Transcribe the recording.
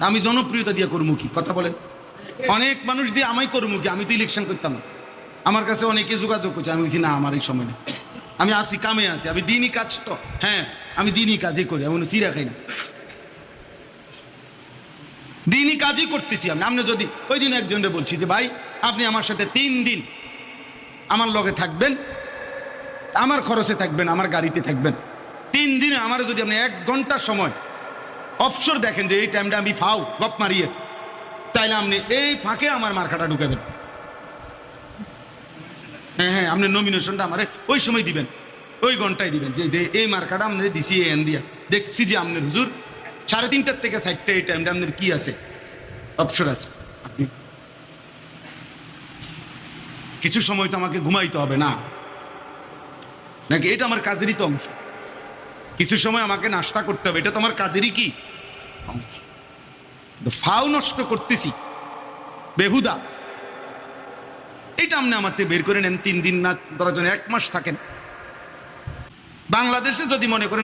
আমি জনপ্রিয়তা দিয়ে করবো কি? কথা বলেন। অনেক মানুষ দিয়ে আমায় করবো কি? আমি তো ইলেকশন করতাম না। আমার কাছে অনেকে যোগাযোগ করছে, আমি বলছি না, আমার এই সময় নেই, আমি আসি, কামে আসি, আমি দিনই কাজ তো, হ্যাঁ আমি দিনই কাজই করি, আমি চিরা খাই না, দিনই কাজই করতেছি আমি। আপনি যদি ওই দিন একজনকে বলছি যে ভাই আপনি আমার সাথে 3 দিন আমার লগে থাকবেন, আমার খরচে থাকবেন, আমার গাড়িতে থাকবেন, 3 দিনে আমার যদি আপনি 1 ঘন্টা সময় অবসর দেখেন যে এই টাইমটা আমি ফাও গপ মারিয়ে, তাইলে আপনি এই ফাঁকে আমার মার্কাটা ঢুকাবেন। হ্যাঁ হ্যাঁ, আপনি নমিনেশনটা আমার ওই সময় দিবেন, ওই ঘন্টায় দিবেন যে যে এই মার্কাটা আপনাদের দিছি এন দিয়া, দেখছি যে আপনার হুজুর 3:30 থেকে 4টা এই টাইমটা আপনার কি আছে, অবসর আছে। আপনি কিছু সময় তো আমাকে ঘুমাইতে হবে না নাকি? এটা আমার কাজেরই তো অংশ। কিছু সময় আমাকে নাস্তা করতে হবে, এটা তো আমার কাজেরই কি অংশ। ফাও নষ্ট করতেছি বেহুদা, এটা আপনি আমার থেকে বের করে নেন। 3 দিন না, ধরার জন্য 1 মাস থাকেন বাংলাদেশে, যদি মনে করেন